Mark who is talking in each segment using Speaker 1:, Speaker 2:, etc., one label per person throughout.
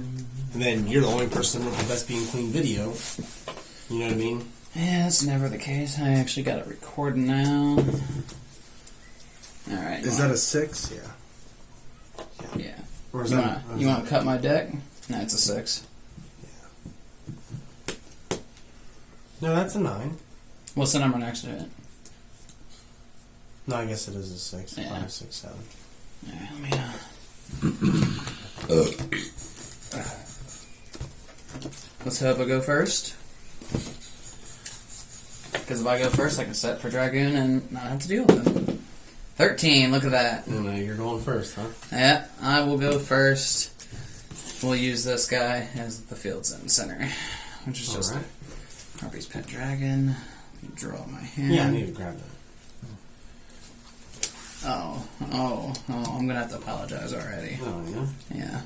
Speaker 1: And then you're the only person with the best being clean video. You know what I mean?
Speaker 2: Yeah, that's never the case. I actually got it recording now. Alright.
Speaker 1: Is that a 6? Yeah.
Speaker 2: Yeah.
Speaker 1: Or is
Speaker 2: you want to cut my deck? No, it's a 6.
Speaker 1: Yeah. No, that's a 9.
Speaker 2: What's the number next to it?
Speaker 1: No, I guess it is a 6.
Speaker 2: Yeah.
Speaker 1: 5, 6, 7.
Speaker 2: Alright, let me let's hope I go first. Because if I go first, I can set for Dragoon and not have to deal with him. 13, look at that.
Speaker 1: No, you're going first, huh?
Speaker 2: Yeah, I will go first. We'll use this guy as the field zone center, which is just Harpy's Pet Dragon. Draw my hand.
Speaker 1: Yeah, I need to grab that.
Speaker 2: Oh, I'm going to have to apologize already.
Speaker 1: Oh, yeah?
Speaker 2: Yeah.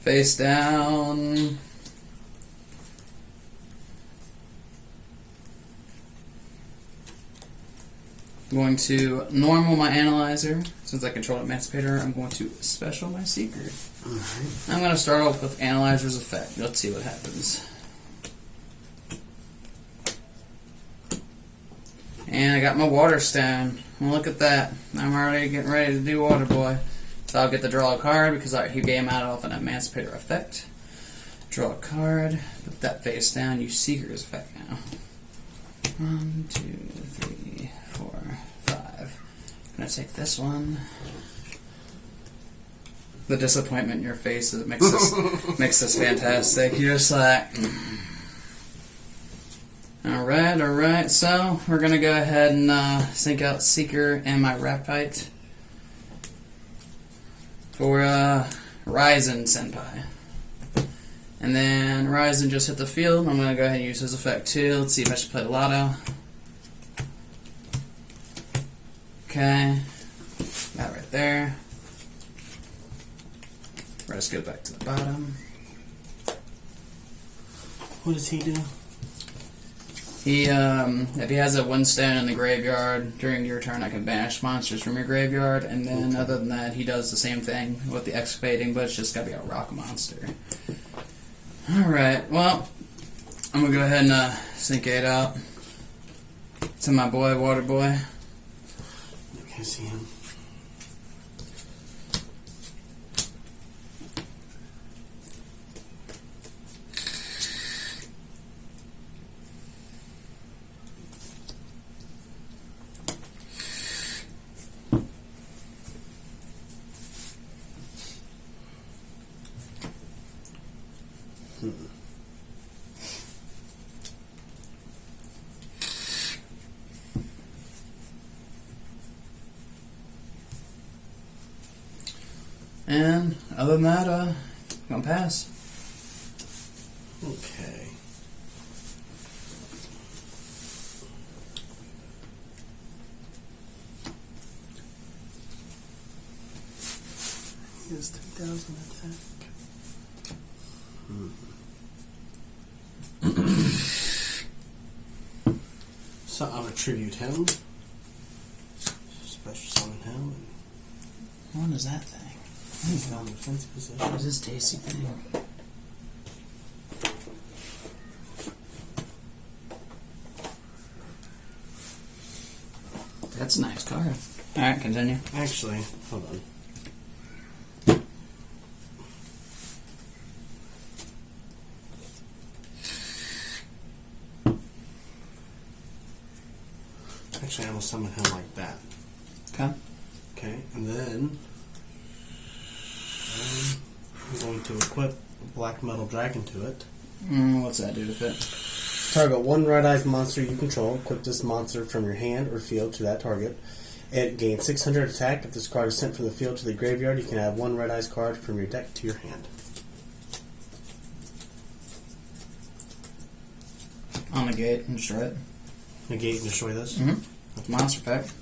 Speaker 2: Face down. I'm going to normal my analyzer. Since I control Emancipator, I'm going to special my seeker.
Speaker 1: Alright.
Speaker 2: I'm going to start off with Analyzer's Effect. Let's see what happens. And I got my Water Stone. Well, look at that. I'm already getting ready to do Water Boy. So I'll get to draw a card because he gave out off an Emancipator effect. Draw a card. Put that face down. Use Seeker's Effect now. 1, 2, 3, 4, 5. I'm going to take this one. The disappointment in your face makes this fantastic. You're just like... Alright, so we're going to go ahead and sync out Seeker and my Rapite for Ryzen Senpai. And then Ryzen just hit the field. I'm going to go ahead and use his effect too. Let's see if I should play Lotto. Okay, that right there. Let's go back to the bottom.
Speaker 1: What does he do?
Speaker 2: He, if he has a Windstone in the graveyard during your turn, I can banish monsters from your graveyard, and then other than that, he does the same thing with the excavating, but it's just gotta be a rock monster. Alright, well, I'm gonna go ahead and sync 8 out to my boy, Water Boy.
Speaker 1: You can't see him.
Speaker 2: And other than that, I'm gonna pass.
Speaker 1: Okay. He has 3,000 attack. So I'll attribute him. Special summon him.
Speaker 2: What is that thing?
Speaker 1: He's down in defense position.
Speaker 2: What is this tasty thing? That's a nice card. Alright, continue.
Speaker 1: Actually, hold on. Actually, I will summon him like that.
Speaker 2: Okay.
Speaker 1: Okay, and then I'm going to equip a black metal dragon to it.
Speaker 2: What's that do with it?
Speaker 1: Target one red-eyed monster you control. Equip this monster from your hand or field to that target. It gains 600 attack. If this card is sent from the field to the graveyard, you can add one red-eyed card from your deck to your hand.
Speaker 2: I'll negate and destroy it.
Speaker 1: Negate and destroy this?
Speaker 2: Mm-hmm. With monster effect.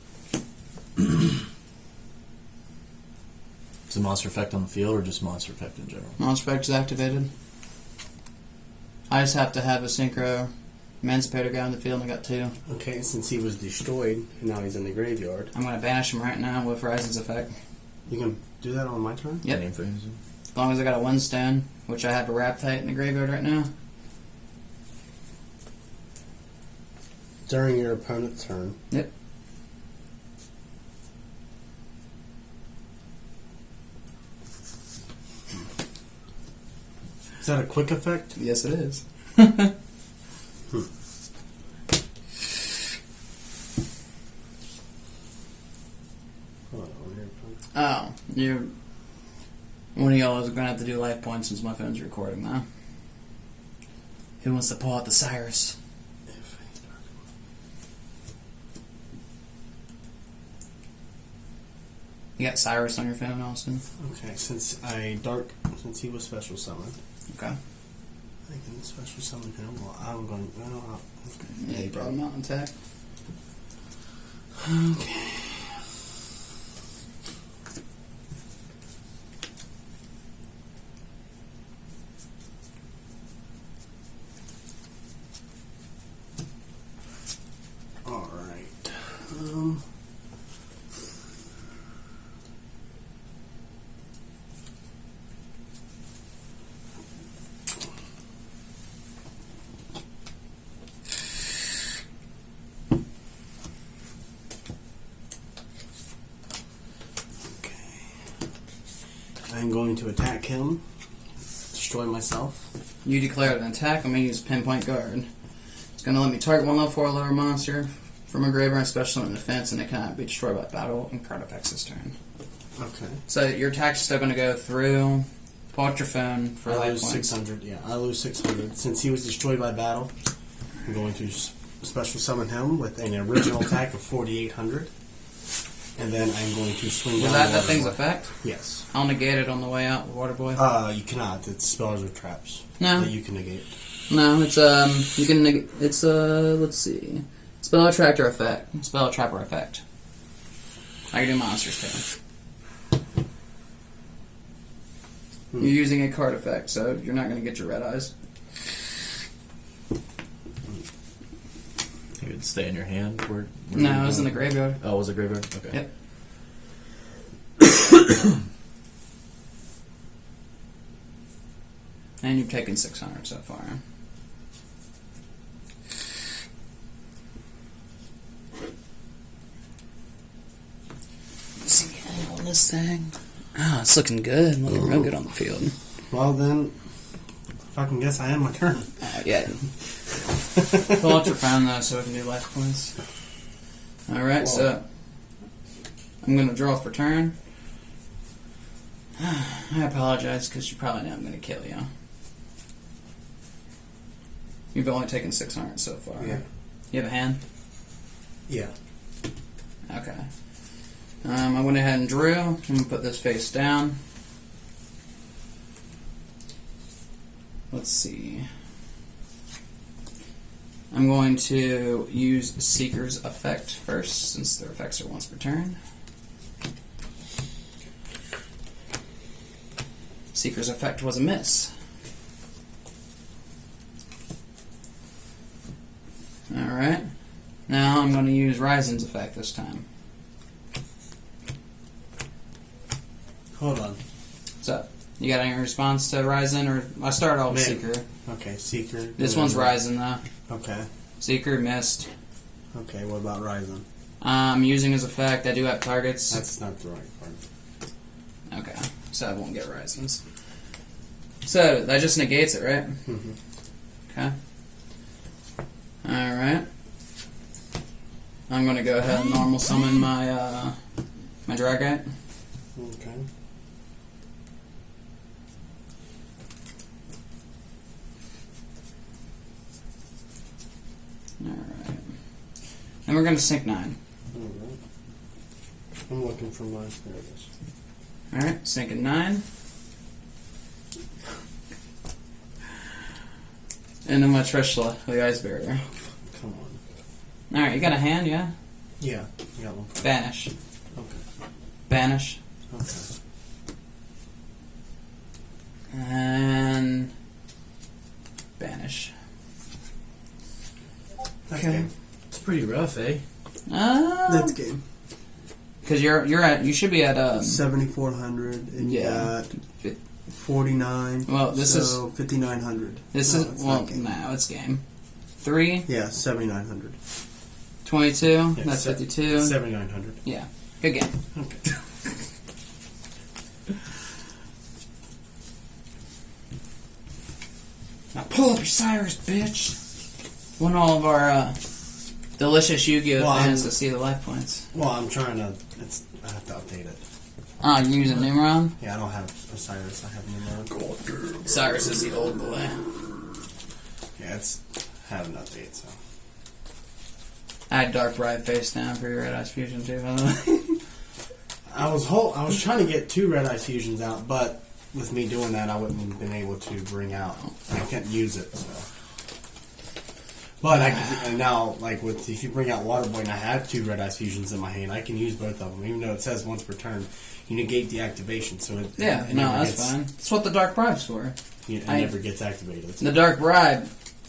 Speaker 3: It's a monster effect on the field or just monster effect in general?
Speaker 2: Monster effect is activated. I just have to have a synchro Emancipator guy on the field, and I got 2.
Speaker 1: Okay, since he was destroyed, and now he's in the graveyard.
Speaker 2: I'm going to banish him right now with Ryzen's effect.
Speaker 1: You can do that on my turn?
Speaker 2: Yep.
Speaker 3: Name phase.
Speaker 2: As long as I got a 1 stone, which I have a Raptite in the graveyard right now.
Speaker 1: During your opponent's turn.
Speaker 2: Yep.
Speaker 1: Is that a quick effect?
Speaker 2: Yes, it is. Oh, one of y'all is going to have to do life points since my phone's recording now. Who wants to pull out the Cyrus? You got Cyrus on your phone, Austin?
Speaker 1: Okay, since he was special summoned.
Speaker 2: Okay.
Speaker 1: I can special summon him. Well, I'm going. Well, okay.
Speaker 2: Yeah, you brought him out in attack.
Speaker 1: Okay. All right. I'm going to attack him, destroy myself.
Speaker 2: You declared an attack. I'm going to use Pinpoint Guard. It's going to let me target one level 4 lower monster from a graveyard, special in defense, and it cannot be destroyed by battle and card effects this turn.
Speaker 1: Okay.
Speaker 2: So your attack's still going to go through. Pull out your phone for
Speaker 1: I
Speaker 2: life
Speaker 1: lose
Speaker 2: points.
Speaker 1: 600. Yeah, I lose 600. Since he was destroyed by battle, I'm going to special summon him with an original attack of 4,800. And then I'm going to swing
Speaker 2: Was
Speaker 1: down
Speaker 2: that
Speaker 1: the
Speaker 2: that thing's
Speaker 1: Water Boy.
Speaker 2: effect?
Speaker 1: Yes.
Speaker 2: I'll negate it on the way out, Water Boy.
Speaker 1: You cannot. It's spells or traps.
Speaker 2: No.
Speaker 1: That you can negate.
Speaker 2: No, it's you can it's let's see, spell attractor effect, spell trapper effect. I can do monsters too. You're using a card effect, so you're not going to get your red eyes.
Speaker 3: It would stay in your hand. Where
Speaker 2: No, it was in the graveyard.
Speaker 3: Oh, was it graveyard? Okay.
Speaker 2: Yep. And you've taken 600 so far. See the angle on this thing? Oh, it's looking good. Looking real good on the field.
Speaker 1: Well, then, if I can guess, I end my turn.
Speaker 2: Yeah. Pull out your phone though, so we can do life points. Alright, so I'm going to draw for turn. I apologize because you probably know I'm going to kill you. You've only taken 600 so far.
Speaker 1: Yeah.
Speaker 2: You have a hand?
Speaker 1: Yeah.
Speaker 2: Okay. I went ahead and drew. I'm going to put this face down. Let's see. I'm going to use Seeker's Effect first, since their effects are once per turn. Seeker's Effect was a miss. Alright. Now I'm going to use Ryzen's Effect this time.
Speaker 1: Hold on.
Speaker 2: What's up? You got any response to Ryzen? Or I started off with
Speaker 1: Man.
Speaker 2: Seeker.
Speaker 1: Okay, Seeker.
Speaker 2: This one's Ryzen though.
Speaker 1: Okay.
Speaker 2: Seeker missed.
Speaker 1: Okay, what about Ryzen?
Speaker 2: Using his effect, I do have targets.
Speaker 1: That's not the right part.
Speaker 2: Okay, so I won't get Ryzen's. So that just negates it, right?
Speaker 1: Mm-hmm.
Speaker 2: Okay. Alright. I'm gonna go ahead and normal summon my my Dragite.
Speaker 1: Okay.
Speaker 2: Alright. And we're gonna sink 9.
Speaker 1: Alright. I'm looking for mine. There it is.
Speaker 2: Alright, sinking 9. And then my Trishula, the Ice Barrier.
Speaker 1: Come on.
Speaker 2: Alright, you got a hand, yeah?
Speaker 1: Yeah, I got one.
Speaker 2: Banish.
Speaker 1: Okay.
Speaker 2: Banish.
Speaker 1: Okay.
Speaker 2: And banish.
Speaker 1: That's
Speaker 2: Okay.
Speaker 1: game.
Speaker 3: It's pretty rough, eh?
Speaker 1: That's game.
Speaker 2: Because you should be at
Speaker 1: 7,400 and you
Speaker 2: yeah.
Speaker 1: got 49.
Speaker 2: Well, this is
Speaker 1: 5,900.
Speaker 2: this
Speaker 1: No,
Speaker 2: is
Speaker 1: it's
Speaker 2: well
Speaker 1: not game.
Speaker 2: no, it's game. 3,
Speaker 1: Yeah, 7,900.
Speaker 2: 22.
Speaker 1: Yeah,
Speaker 2: That's 52.
Speaker 1: 7,900.
Speaker 2: Yeah, good game.
Speaker 1: Okay.
Speaker 2: Now pull up your Cyrus, bitch. Want all of our delicious Yu-Gi-Oh
Speaker 1: Well,
Speaker 2: fans
Speaker 1: I'm-
Speaker 2: to see the life points.
Speaker 1: Well, I'm trying to. I have to update it.
Speaker 2: Oh, you're using Nimrod?
Speaker 1: Yeah, I don't have Osiris. I have Nimrod.
Speaker 2: Cyrus is the old boy.
Speaker 1: Yeah, it's had an update, so.
Speaker 2: I had Dark Bride face down for your Red Eyes Fusion too, by the way.
Speaker 1: I was trying to get 2 Red Eyes fusions out, but with me doing that, I wouldn't have been able to bring out. I can't use it, so. But I can, and now, like with if you bring out Waterboy, and I have 2 Red Eyes fusions in my hand, I can use both of them, even though it says once per turn. You negate the activation, so it
Speaker 2: Yeah,
Speaker 1: it
Speaker 2: no,
Speaker 1: never
Speaker 2: that's
Speaker 1: gets,
Speaker 2: fine. That's what the Dark Bribe's for.
Speaker 1: It never gets activated.
Speaker 2: The Dark Bribe,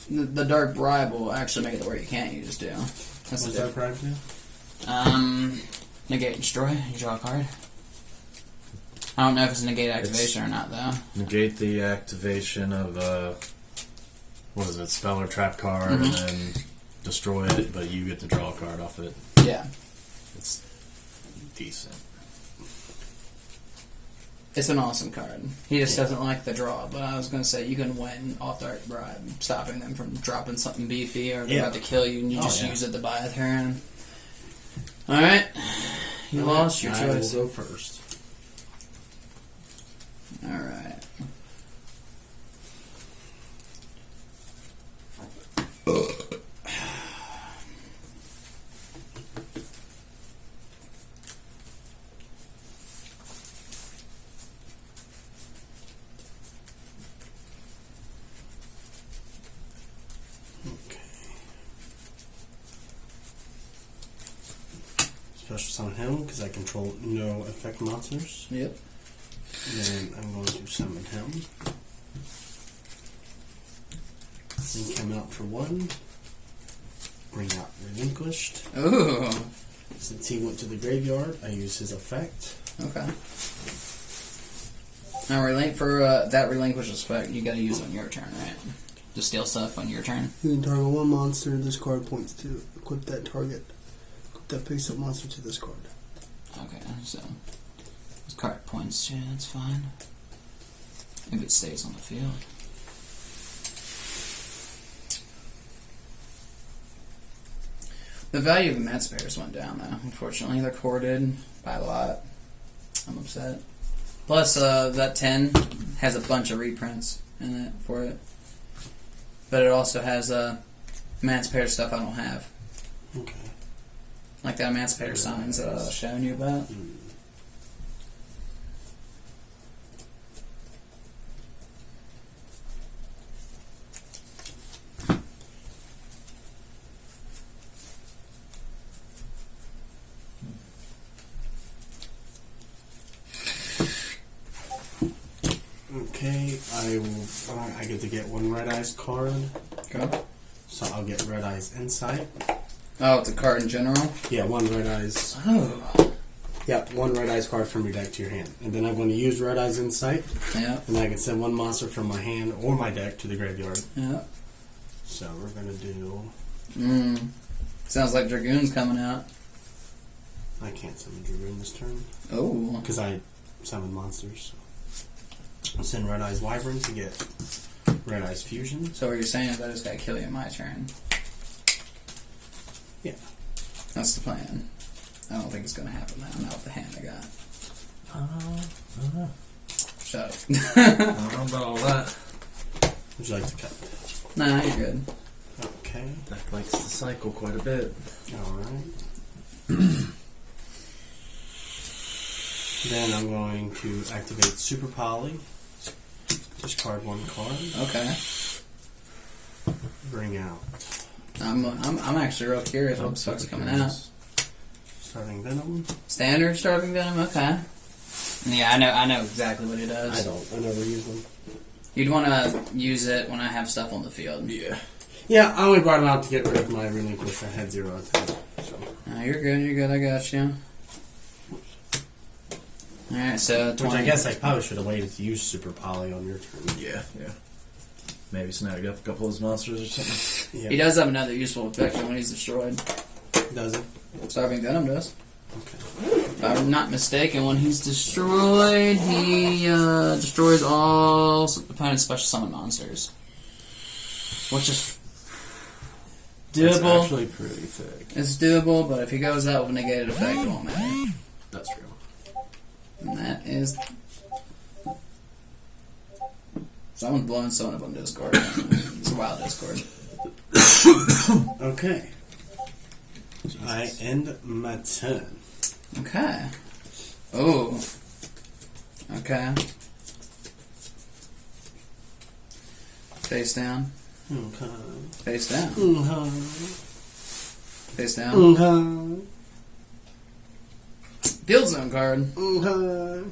Speaker 2: the Dark Bribe will actually make it to where you can't use too. That's
Speaker 1: What's
Speaker 2: the
Speaker 1: that price do?
Speaker 2: Negate and destroy. You draw a card. I don't know if it's a negate activation or not though.
Speaker 3: Negate the activation of what is it, spell or trap card, and then destroy it, but you get to draw a card off it.
Speaker 2: Yeah,
Speaker 3: It's decent.
Speaker 2: it's an awesome card. He just doesn't like the draw. But I was gonna say you can win off Dark Bribe, stopping them from dropping something beefy or they're about to kill you, and you just use it to buy a turn. All right, you lost your choice.
Speaker 1: I will go first.
Speaker 2: All right.
Speaker 1: Okay. Special summon him because I control no effect monsters.
Speaker 2: Yep.
Speaker 1: Then I'm going to summon him. Link him out for 1. Bring out Relinquished.
Speaker 2: Ooh.
Speaker 1: Since he went to the graveyard, I use his effect.
Speaker 2: Okay. Now, for that relinquishes effect, you got to use it on your turn, right? To steal stuff on your turn.
Speaker 1: You can target 1 monster this card points to. Equip that target. Equip that face-up monster to this card.
Speaker 2: Okay, so this card points to, that's fine. If it stays on the field. The value of the Emancipators went down, though. Unfortunately, they're corded by a lot. I'm upset. Plus, that 10 has a bunch of reprints in it for it. But it also has Emancipator stuff I don't have.
Speaker 1: Okay.
Speaker 2: Like the Emancipator signs that I was showing you about.
Speaker 1: Okay, I get to get 1 Red Eyes card.
Speaker 2: Okay.
Speaker 1: So I'll get Red Eyes Insight.
Speaker 2: Oh, it's a card in general?
Speaker 1: Yeah, 1 Red Eyes.
Speaker 2: Oh.
Speaker 1: Yeah, 1 Red Eyes card from your deck to your hand. And then I'm going to use Red Eyes Insight.
Speaker 2: Yeah.
Speaker 1: And I can send 1 monster from my hand or my deck to the graveyard.
Speaker 2: Yeah.
Speaker 1: So we're going to do...
Speaker 2: Sounds like Dragoon's coming out.
Speaker 1: I can't summon Dragoon this turn.
Speaker 2: Oh.
Speaker 1: Because I summon monsters. So. I'll send Red Eyes Wyvern to get Red Eyes Fusion.
Speaker 2: So what you're saying is I just gotta kill you in my turn.
Speaker 1: Yeah.
Speaker 2: That's the plan. I don't think it's gonna happen now, not with the hand I got.
Speaker 3: I don't know.
Speaker 2: Shut up.
Speaker 3: I don't know about all that.
Speaker 1: Would you like to cut?
Speaker 2: Nah, you're good.
Speaker 1: Okay.
Speaker 3: That likes to cycle quite a bit.
Speaker 1: Alright. Then I'm going to activate Super Poly. Discard 1 card.
Speaker 2: Okay.
Speaker 1: Bring out
Speaker 2: I'm actually real curious what the fuck's coming out.
Speaker 1: Starting Venom.
Speaker 2: Standard starting venom, okay. Yeah, I know exactly what it does.
Speaker 1: I never use them.
Speaker 2: You'd wanna use it when I have stuff on the field.
Speaker 3: Yeah.
Speaker 1: Yeah, I only brought them out to get rid of my Relinquish. I had 0 attack. So.
Speaker 2: You're good, I got you. Alright, so 20.
Speaker 1: Which I guess I probably should have waited to use Super Poly on your turn.
Speaker 3: Yeah. Maybe snag up a couple of his monsters or something.
Speaker 1: Yeah.
Speaker 2: He does have another useful effect when he's destroyed.
Speaker 1: Does it?
Speaker 2: Starving Venom does.
Speaker 1: Okay.
Speaker 2: If I'm not mistaken, when he's destroyed, he destroys all opponent's special summon monsters. Which is
Speaker 3: It's
Speaker 2: doable.
Speaker 3: actually pretty thick.
Speaker 2: It's doable, but if he goes out with a negated effect, it won't matter.
Speaker 3: That's true.
Speaker 2: And that is... Someone's blowing someone up on Discord. It's a wild Discord.
Speaker 1: Okay. I end my turn.
Speaker 2: Okay. Oh. Okay. Face down.
Speaker 1: Okay.
Speaker 2: Face down.
Speaker 1: Okay.
Speaker 2: Face down.
Speaker 1: Okay.
Speaker 2: Field zone card.
Speaker 1: Okay.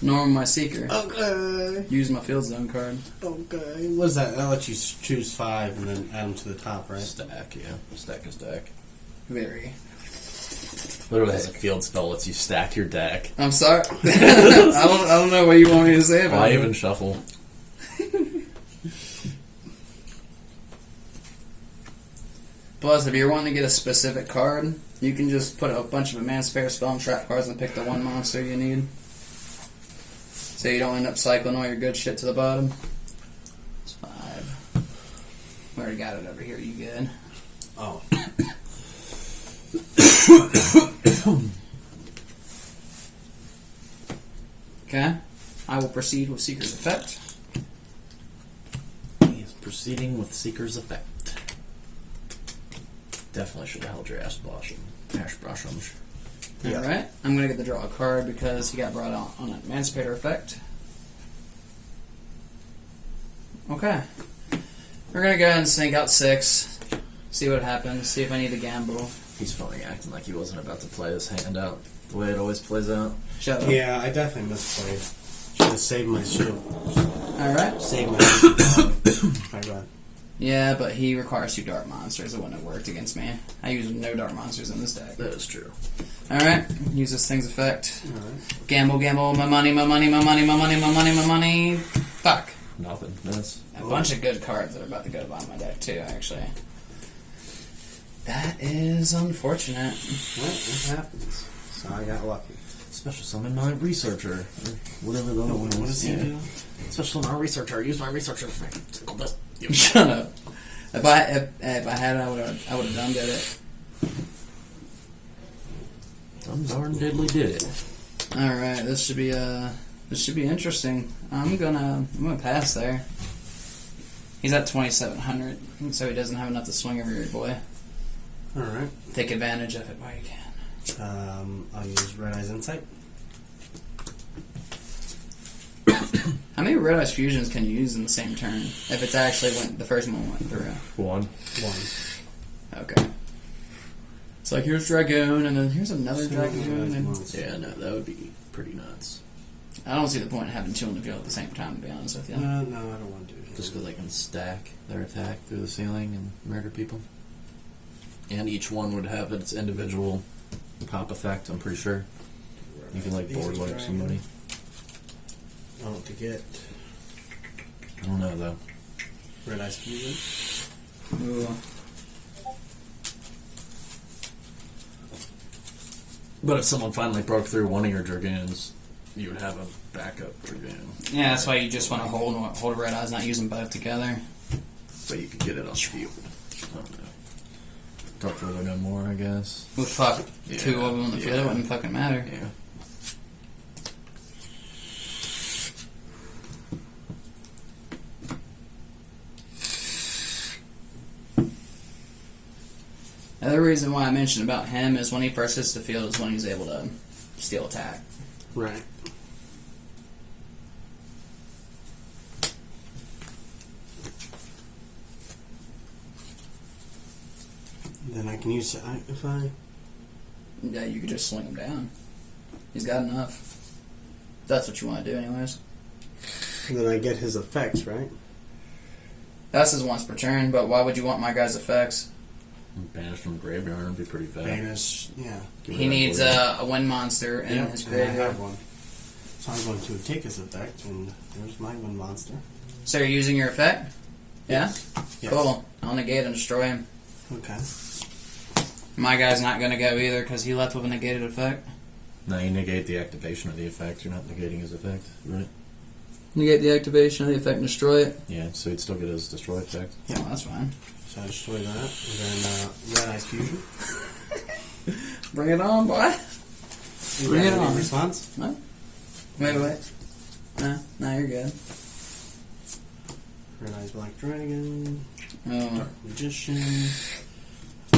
Speaker 2: Norm my seeker.
Speaker 1: Okay.
Speaker 2: Use my field zone card.
Speaker 1: Okay. What's that? I'll let you choose 5 and then add them to the top, right?
Speaker 3: Stack, yeah. Stack is deck.
Speaker 2: Very.
Speaker 3: Literally has a field spell lets you stack your deck.
Speaker 2: I'm sorry. I don't know what you want me to say about
Speaker 3: Why
Speaker 2: it.
Speaker 3: even shuffle?
Speaker 2: Plus, if you're wanting to get a specific card, you can just put a bunch of Emancipator spell and trap cards and pick the one monster you need. So you don't end up cycling all your good shit to the bottom. It's 5. We already got it over here. You good?
Speaker 1: Oh.
Speaker 2: Okay. I will proceed with Seeker's Effect.
Speaker 3: He is proceeding with Seeker's Effect. Definitely should have held your Ash Blossoms.
Speaker 1: Yeah.
Speaker 2: Alright. I'm going to get the draw a card because he got brought out on an Emancipator Effect. Okay. We're going to go ahead and sneak out 6. See what happens. See if I need to gamble.
Speaker 3: He's funny acting like he wasn't about to play his hand out the way it always plays out.
Speaker 2: Shut up.
Speaker 1: Yeah, I definitely misplayed. Should have saved my shield.
Speaker 2: Alright.
Speaker 1: Save my shield. Alright, go ahead.
Speaker 2: Yeah, but he requires 2 dark monsters. It wouldn't have worked against me. I use no dark monsters in this deck.
Speaker 3: That is true.
Speaker 2: Alright. Use this thing's effect.
Speaker 1: Alright.
Speaker 2: Gamble, gamble. My money, my money, my money, my money, my money, my money. Fuck.
Speaker 3: Nothing. Miss.
Speaker 2: A bunch of good cards that are about to go to the bottom of my deck, too, actually. That is unfortunate.
Speaker 1: Well, it happens. So I got lucky.
Speaker 3: Special summon my researcher. Or whatever the other one was.
Speaker 1: What does he do?
Speaker 3: Special summon my researcher. Use my researcher effect. Tickle this.
Speaker 2: Shut up. If I had it, I would have done it.
Speaker 3: Some darn diddly did it.
Speaker 2: All right, this should be interesting. I'm gonna pass there. He's at 2,700, so he doesn't have enough to swing over your boy.
Speaker 1: Alright.
Speaker 2: Take advantage of it while you can.
Speaker 1: I'll use Red Eye's Insight.
Speaker 2: How many Red Eyes Fusions can you use in the same turn? If it's actually the first one went through.
Speaker 3: 1.
Speaker 1: 1.
Speaker 2: Okay. It's like here's Dragoon, and then here's another Dragoon. And
Speaker 3: Yeah, no, that would be pretty nuts.
Speaker 2: I don't see the point in having 2 on the field at the same time, to be honest with you.
Speaker 1: No, I don't want to do it.
Speaker 3: Just because they can stack their attack through the ceiling and murder people. And each one would have its individual pop effect, I'm pretty sure. You can, like, board wipe somebody.
Speaker 1: I don't forget.
Speaker 3: I don't know, though.
Speaker 1: Red Eye's Fusion.
Speaker 2: Ooh.
Speaker 3: But if someone finally broke through one of your Dragoons, you would have a backup Dragoon.
Speaker 2: Yeah, that's why you just want to hold Red Eyes, not use them both together.
Speaker 3: But you could get it on the field. I don't know. Talk further no more, I guess.
Speaker 2: Well, fuck.
Speaker 3: Yeah,
Speaker 2: 2 of them on the field, it
Speaker 3: yeah.
Speaker 2: wouldn't fucking matter.
Speaker 3: Yeah.
Speaker 2: The other reason why I mentioned about him is when he first hits the field is when he's able to steal attack.
Speaker 1: Right. Then I can use it if I...
Speaker 2: Yeah, you could just swing him down. He's got enough. That's what you want to do anyways.
Speaker 1: And then I get his effects, right?
Speaker 2: That's his once per turn, but why would you want my guy's effects?
Speaker 3: Banish from the graveyard would be pretty fast.
Speaker 1: Banish, yeah.
Speaker 2: He needs a wind monster in his
Speaker 1: and I
Speaker 2: graveyard.
Speaker 1: have one. So I'm going to take his effect, and there's my wind monster.
Speaker 2: So you're using your effect? Yeah?
Speaker 1: Yes.
Speaker 2: Cool. I'll negate and destroy him.
Speaker 1: Okay.
Speaker 2: My guy's not going to go either because he left with a negated effect.
Speaker 3: No, you negate the activation of the effect. You're not negating his effect, right?
Speaker 2: Negate the activation of the effect and destroy it.
Speaker 3: Yeah, so he'd still get his destroy effect.
Speaker 2: Yeah, well, that's fine.
Speaker 1: So I destroy that, and then Red Eyes Fusion.
Speaker 2: Bring it on, boy. Bring it on.
Speaker 1: Response?
Speaker 2: No? Wait. No, you're good.
Speaker 1: Red Eyes Black Dragon.
Speaker 2: Oh.
Speaker 1: Magician.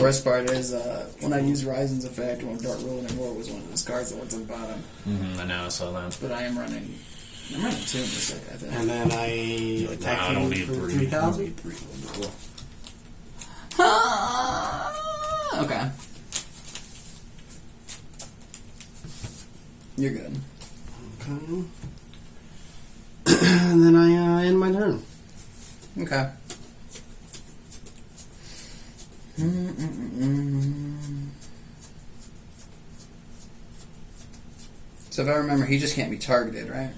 Speaker 2: Worst part is when I use Ryzen's effect when Dark Ruling and War was one of those cards that went to the bottom.
Speaker 3: Mm-hmm, I know, I saw that.
Speaker 2: But I'm running 2 in this deck, I think.
Speaker 1: And then I attack you for 3,000.
Speaker 2: Okay. You're good.
Speaker 1: Okay. And then I end my turn.
Speaker 2: Okay. So if I remember, he just can't be targeted, right?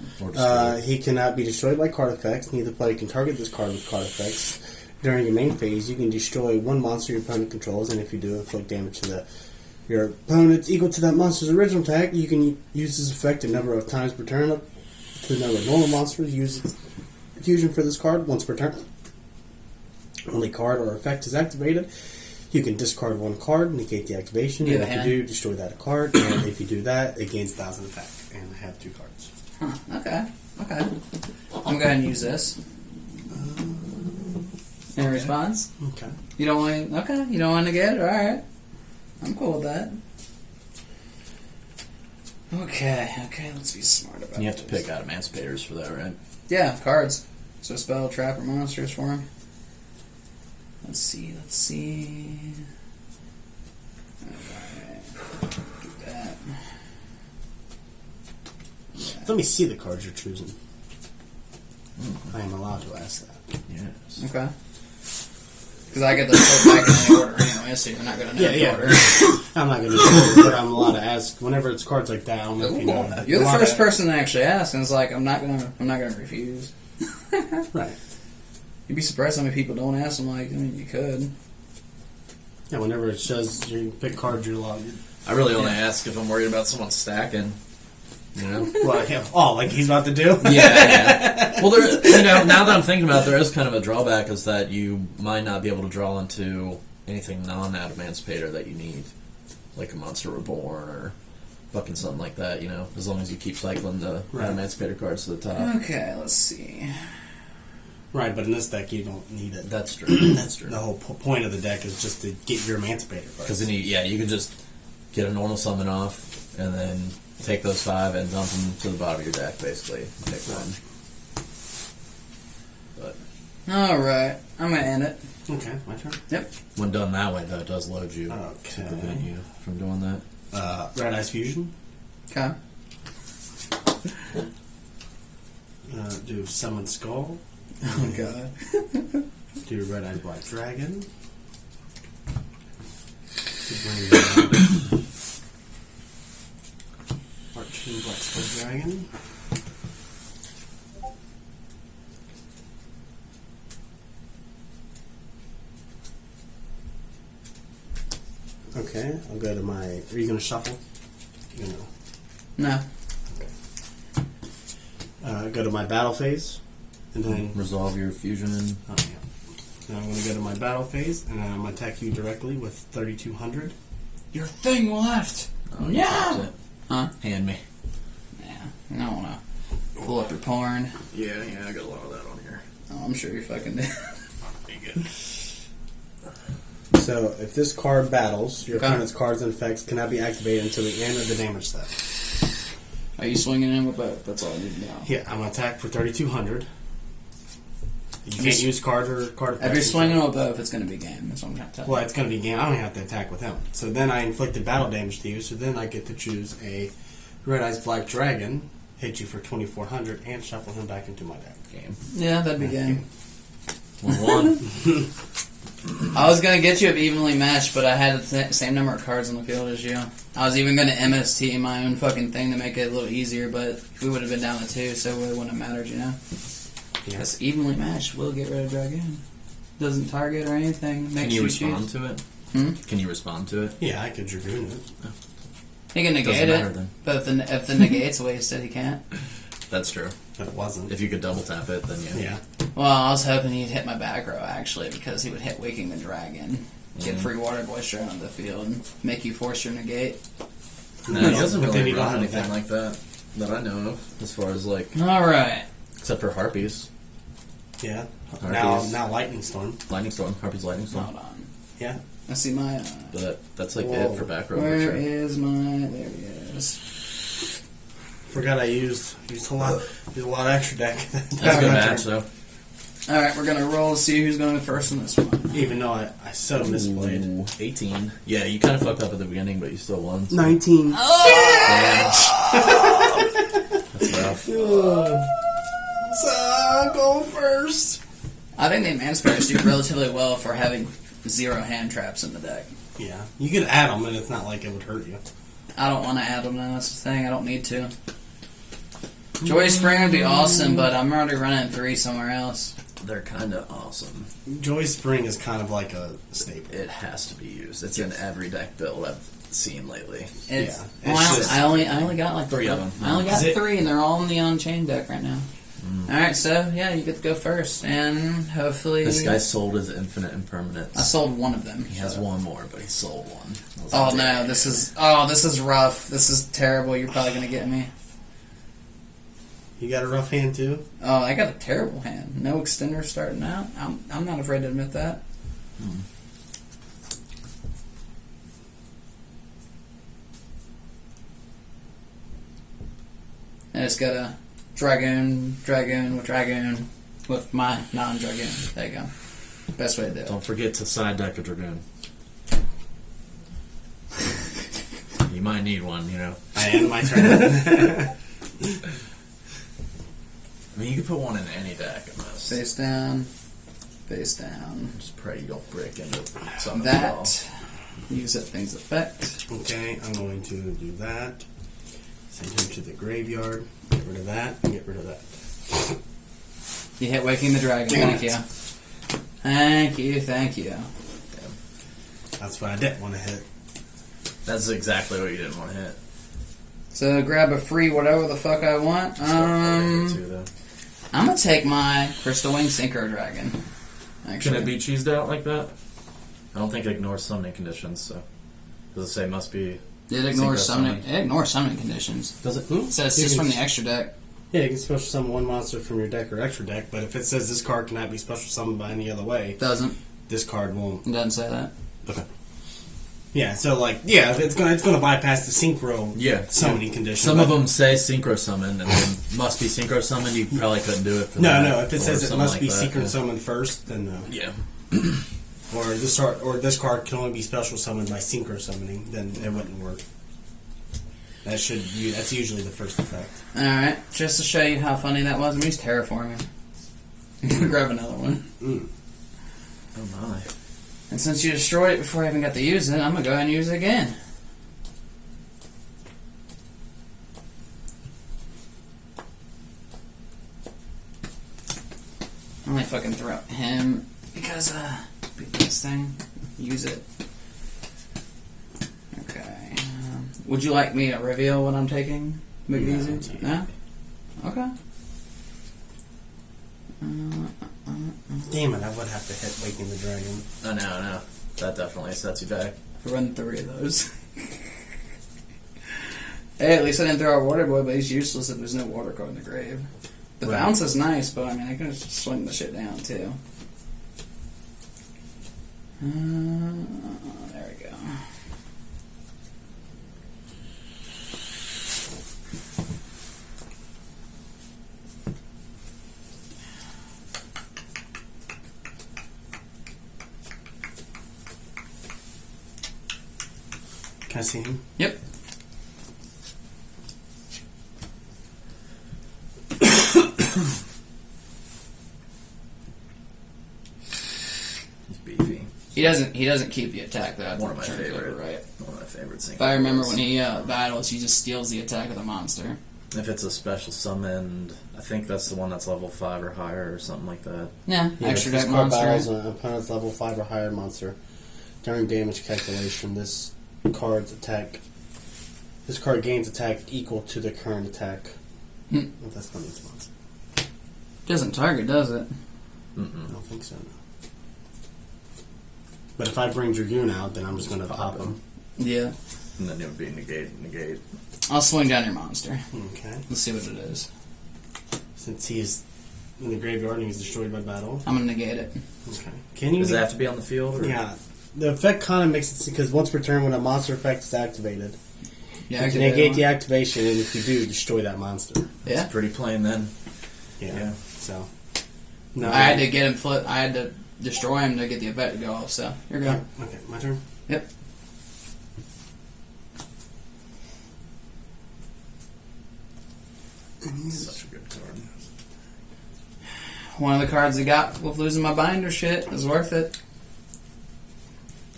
Speaker 1: He cannot be destroyed by card effects. Neither player can target this card with card effects. During your main phase, you can destroy one monster your opponent controls, and if you do, inflict damage to your opponent equal to that monster's original attack. You can use this effect a number of times per turn, up to the number of normal monsters. Use fusion for this card once per turn. Only card or effect is activated. You can discard one card, negate the activation, and if you do, destroy that card. And if you do that, it gains 1,000 attack. And I have 2 cards.
Speaker 2: Huh, okay. I'm going to go ahead and use this. In response?
Speaker 1: Okay.
Speaker 2: You don't want to get it? Alright. I'm cool with that. Okay, let's be smart about it.
Speaker 3: You have to pick admansipactors for that, right?
Speaker 2: Yeah, cards. So spell, trap, or monsters for him. Let's see. Alright. Do that.
Speaker 1: Let me see the cards you're choosing. I am allowed to ask that.
Speaker 3: Yes.
Speaker 2: Okay. Because I get the put back in the order anyway, so you're not going to know the order.
Speaker 1: I'm not going to do it, but I'm allowed to ask. Whenever it's cards like that, I don't know if you know.
Speaker 2: You're the first person to actually ask, and it's like, I'm not gonna refuse.
Speaker 1: Right.
Speaker 2: You'd be surprised how many people don't ask. I'm like, I mean, you could.
Speaker 1: Yeah, whenever it says you pick cards, you're allowed.
Speaker 3: I really only ask if I'm worried about someone stacking. You know?
Speaker 1: Well, yeah. Oh, like he's about to do?
Speaker 3: Yeah. Well, now that I'm thinking about it, there is kind of a drawback is that you might not be able to draw into anything non-admancipator that you need. Like a Monster Reborn or fucking something like that, you know? As long as you keep cycling the admancipator cards to the top.
Speaker 2: Okay, let's see.
Speaker 1: Right, but in this deck, you don't need it.
Speaker 3: That's true. That's true.
Speaker 1: The whole point of the deck is just to get your emancipator cards.
Speaker 3: Because then you can just get a normal summon off and then take those 5 and dump them to the bottom of your deck, basically. Pick one. But
Speaker 2: Alright, I'm going to end it.
Speaker 1: Okay, my turn.
Speaker 2: Yep.
Speaker 3: when done that way, though, it does load you to
Speaker 1: Okay.
Speaker 3: prevent you from doing that.
Speaker 1: Red Eyes Fusion.
Speaker 2: Okay.
Speaker 1: Do Summon Skull.
Speaker 2: Oh, God.
Speaker 1: Do Red Eyes Black Dragon. Bring Arching Black Skull Dragon. Okay, I'll go to my. Are you going to shuffle? You're gonna,
Speaker 2: No.
Speaker 1: go to my battle phase, and then
Speaker 3: Resolve your fusion and...
Speaker 1: Oh, yeah. Now I'm going to go to my battle phase, and I'm going to attack you directly with 3,200.
Speaker 2: Your thing left!
Speaker 3: Oh,
Speaker 2: Yeah.
Speaker 3: that's it.
Speaker 2: Huh?
Speaker 3: Hand me.
Speaker 2: Yeah. I don't want to pull up your porn.
Speaker 3: Yeah, I got a lot of that on here.
Speaker 2: Oh, I'm sure you fucking did.
Speaker 3: Pretty good.
Speaker 1: So, if this card battles, your
Speaker 2: Okay.
Speaker 1: opponent's cards and effects cannot be activated until the end of the damage step.
Speaker 2: Are you swinging in with both? That's all I need to know.
Speaker 1: Yeah, I'm going to attack for 3,200. You can't use cards or card effects.
Speaker 2: If you're swinging with both, it's going to be game. That's what I'm trying to tell you.
Speaker 1: Well, it's going to be game. I don't have to attack with him. So then I inflicted battle damage to you, so then I get to choose a Red Eyes Black Dragon, hit you for 2,400, and shuffle him back into my deck.
Speaker 3: Game.
Speaker 2: Yeah, that'd be game.
Speaker 3: 1-1.
Speaker 2: I was gonna get you evenly matched, but I had the same number of cards on the field as you. I was even gonna MST my own fucking thing to make it a little easier, but we would have been down to 2, so it wouldn't have mattered, you know? Yes, evenly matched. We'll get rid of Dragoon. Doesn't target or anything.
Speaker 3: Can you respond to it? Can you respond to it?
Speaker 1: Yeah, I could Dragoon it.
Speaker 2: He can negate
Speaker 3: matter,
Speaker 2: it,
Speaker 3: then.
Speaker 2: but if the negate's wasted, he can't.
Speaker 3: That's true.
Speaker 1: But it wasn't.
Speaker 3: If you could double tap it, then yeah.
Speaker 1: Yeah.
Speaker 2: Well, I was hoping he'd hit my back row, actually, because he would hit Waking the Dragon, get free Water Boy straight on the field, and make you force your negate.
Speaker 3: No, he doesn't
Speaker 1: but then
Speaker 3: really
Speaker 1: you don't
Speaker 3: run
Speaker 1: have
Speaker 3: anything
Speaker 1: that.
Speaker 3: like that I know of, as far as like,
Speaker 2: Alright.
Speaker 3: except for Harpies.
Speaker 1: Yeah.
Speaker 3: Harpies.
Speaker 1: Now Lightning Storm.
Speaker 3: Lightning Storm. Harpies Lightning Storm.
Speaker 2: Hold on.
Speaker 1: Yeah.
Speaker 2: I see my...
Speaker 3: But that's like
Speaker 1: Whoa.
Speaker 3: it for back row.
Speaker 2: Where
Speaker 3: for sure.
Speaker 2: is my... There he is.
Speaker 1: Forgot I used a lot of extra deck.
Speaker 3: That's a good match, though.
Speaker 2: Alright, we're gonna roll to see who's going first in this one.
Speaker 1: Even though I so misplayed.
Speaker 3: Ooh, 18. Yeah, you kind of fucked up at the beginning, but you still won. So.
Speaker 1: 19.
Speaker 3: That's rough.
Speaker 1: So I'm going first.
Speaker 2: I think the Emancipators do relatively well for having 0 hand traps in the deck.
Speaker 1: Yeah. You could add them, and it's not like it would hurt you.
Speaker 2: I don't want to add them, though. That's the thing. I don't need to. Joy Spring would be awesome, but I'm already running 3 somewhere else.
Speaker 3: They're kind of awesome.
Speaker 1: Joy Spring is kind of like a staple.
Speaker 3: It has to be used. It's in every deck build I've seen lately.
Speaker 2: It's,
Speaker 1: Yeah,
Speaker 2: well,
Speaker 1: it's just-
Speaker 2: I only got like
Speaker 3: 3 of them.
Speaker 2: I only got
Speaker 1: Is it-
Speaker 2: 3, and they're all in the Unchained deck right now. Alright, so, yeah, you get to go first, and hopefully...
Speaker 3: This guy sold his infinite impermanence.
Speaker 2: I sold one of them.
Speaker 3: He has one more, but he sold one. I was
Speaker 2: Oh,
Speaker 3: like,
Speaker 2: no,
Speaker 3: "Damn."
Speaker 2: this is rough. This is terrible. You're probably going to get me.
Speaker 1: You got a rough hand too?
Speaker 2: Oh, I got a terrible hand. No extender starting out. I'm not afraid to admit that. And it's got a Dragoon with my non-Dragoon. There you go. Best way to do it.
Speaker 3: Don't forget to side deck a Dragoon. You might need one, you know.
Speaker 1: I end my turn.
Speaker 3: I mean, you could put one in any deck at most.
Speaker 2: Face down. Face down.
Speaker 3: Just pray you don't break into something.
Speaker 2: That. Use that thing's effect.
Speaker 1: Okay, I'm going to do that. Send him to the graveyard. Get rid of that. And get rid of that.
Speaker 2: You hit Waking the Dragon.
Speaker 1: Damn
Speaker 2: Thank
Speaker 1: it.
Speaker 2: you. Thank you. Thank you.
Speaker 1: That's what I didn't want to hit.
Speaker 3: That's exactly what you didn't want to hit.
Speaker 2: So grab a free whatever the fuck I want.
Speaker 3: Too, though.
Speaker 2: I'm gonna take my Crystal Wing Synchro Dragon.
Speaker 3: Can
Speaker 2: Actually,
Speaker 3: it be cheesed out like that? I don't think it ignores summoning conditions, so. Does it say must be...
Speaker 2: it ignores
Speaker 3: Synchro
Speaker 2: summoning.
Speaker 3: summon?
Speaker 2: It ignores summoning conditions.
Speaker 3: Does it?
Speaker 2: It says
Speaker 1: You
Speaker 2: just
Speaker 1: can
Speaker 2: from the extra deck.
Speaker 1: Yeah, you can special summon one monster from your deck or extra deck, but if it says this card cannot be special summoned by any other way,
Speaker 2: It doesn't.
Speaker 1: this card won't.
Speaker 2: It doesn't say that.
Speaker 3: Okay.
Speaker 1: Yeah, so like, yeah, it's gonna bypass the synchro summoning condition.
Speaker 3: Some
Speaker 1: but-
Speaker 3: of them say synchro summon, and then must be synchro summoned. You probably couldn't do it for that.
Speaker 1: No, if it
Speaker 3: or
Speaker 1: says it
Speaker 3: something
Speaker 1: must
Speaker 3: like
Speaker 1: be
Speaker 3: that,
Speaker 1: secret
Speaker 3: yeah.
Speaker 1: summoned first, then no.
Speaker 3: Yeah.
Speaker 1: Or this card can only be special summoned by synchro summoning, then it wouldn't work. That's usually the first effect.
Speaker 2: Alright, just to show you how funny that was, I'm using Terraforming. I'm gonna grab another one.
Speaker 3: Oh my.
Speaker 2: And since you destroyed it before I even got to use it, I'm gonna go ahead and use it again. I'm gonna fucking throw him because, this thing, use it. Okay. Would you like me to reveal what I'm taking? Make it
Speaker 1: No,
Speaker 2: easy? No? Okay.
Speaker 1: Damn it, I would have to hit Waking the Dragon.
Speaker 3: I know. That definitely sets you back.
Speaker 2: Run 3 of those. Hey, at least I didn't throw a Water Boy, but he's useless if there's no water card in the grave. The
Speaker 1: Right.
Speaker 2: bounce is nice, but I mean, I can just swing the shit down too. There we go.
Speaker 1: Can I see him?
Speaker 2: Yep.
Speaker 3: He's beefy.
Speaker 2: He doesn't keep the attack though.
Speaker 3: One of my favorite.
Speaker 2: Right.
Speaker 3: One of my favorites.
Speaker 2: If I remember when he battles, he just steals the attack of the monster.
Speaker 3: If it's a special summoned, I think that's the one that's level 5 or higher or something like that.
Speaker 2: Yeah, extra
Speaker 1: this
Speaker 2: deck
Speaker 1: card
Speaker 2: monster.
Speaker 1: battles an opponent's level 5 or higher monster. During damage calculation, this card gains attack equal to the current attack of this opponent's monster.
Speaker 2: Doesn't target, does it?
Speaker 1: I don't think so. No. But if I bring Dragoon out, then I'm just going to pop him.
Speaker 2: Yeah.
Speaker 3: And then it would be negate.
Speaker 2: I'll swing down your monster.
Speaker 1: Okay.
Speaker 2: Let's see what it is.
Speaker 1: Since he's in the graveyard and he's destroyed by battle.
Speaker 2: I'm gonna negate it.
Speaker 1: Okay. Can you?
Speaker 3: Does it have to be on the field? Or?
Speaker 1: Yeah. The effect kind of makes it because once per turn, when a monster effect is activated,
Speaker 2: Yeah,
Speaker 1: you can negate the activation, and if you do, destroy that monster.
Speaker 2: Yeah.
Speaker 3: It's pretty plain then.
Speaker 1: Yeah. So. No.
Speaker 2: I had to get him flip. I had to destroy him to get the effect to go off. So you're good.
Speaker 1: Okay, my turn.
Speaker 2: Yep.
Speaker 3: Such a good card.
Speaker 2: One of the cards I got with losing my binder shit is worth it.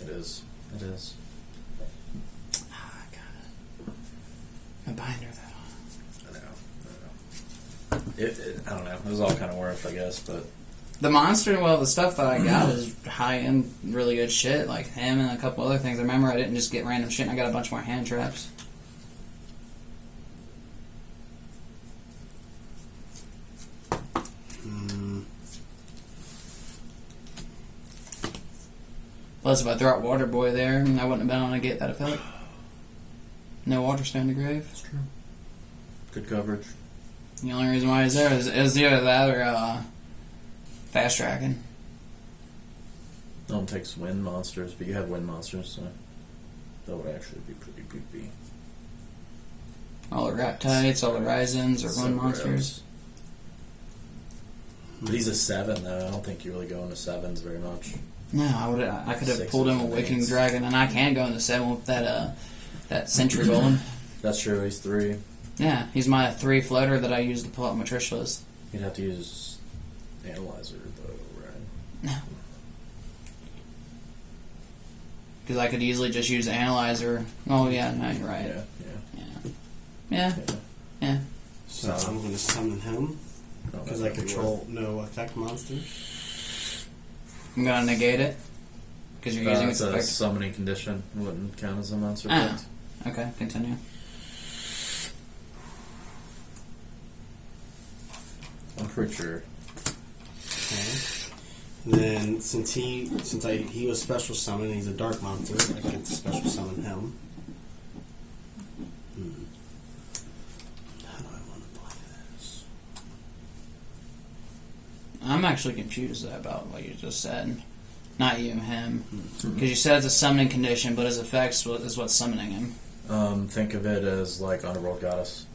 Speaker 3: It is. It is.
Speaker 2: I got it. My binder though.
Speaker 3: I know. I don't know. It was all kind of worth, I guess, but
Speaker 2: The monster, well, the stuff that I got is high end, really good shit, like him and a couple other things. I remember I didn't just get random shit, and I got a bunch more hand traps. Plus, if I throw out Water Boy there, I wouldn't have been able to get that effect. No Water Stone to Grave.
Speaker 3: it's true. Good coverage.
Speaker 2: The only reason why he's there is either that or fast tracking.
Speaker 3: No one takes wind monsters, but you have wind monsters, so that would actually be pretty goopy.
Speaker 2: All the Raptites, all the Ryzens, or
Speaker 3: So
Speaker 2: wind
Speaker 3: gross.
Speaker 2: monsters.
Speaker 3: But he's a 7, though. I don't think you really go into 7s very much.
Speaker 2: No, I could have
Speaker 3: Sixes
Speaker 2: pulled him a
Speaker 3: and
Speaker 2: Waking
Speaker 3: eights.
Speaker 2: Dragon, and I can go into 7 with that Sentry Golem.
Speaker 3: That's true, he's 3.
Speaker 2: Yeah, he's my 3 floater that I use to pull out my Trish list.
Speaker 3: You'd have to use Analyzer, though, right?
Speaker 2: No. Because I could easily just use Analyzer. Oh, yeah, no, you're right. Yeah.
Speaker 1: So I'm going to summon him
Speaker 3: No,
Speaker 1: because
Speaker 3: that's
Speaker 1: I
Speaker 3: not
Speaker 1: control no effect monster.
Speaker 2: I'm going to negate it. Because you're using its
Speaker 3: it's a
Speaker 2: effect.
Speaker 3: summoning condition. It wouldn't count as a monster
Speaker 2: Ah.
Speaker 3: effect.
Speaker 2: Okay, continue.
Speaker 3: I'm pretty sure.
Speaker 1: Okay. Then since he was special summoned, he's a dark monster. I get to special summon him. How do I want to play this?
Speaker 2: I'm actually confused about what you just said. Not you, him. Because you said it's a summoning condition, but his effects is what's summoning him.
Speaker 3: Think of it as like Underworld Goddess.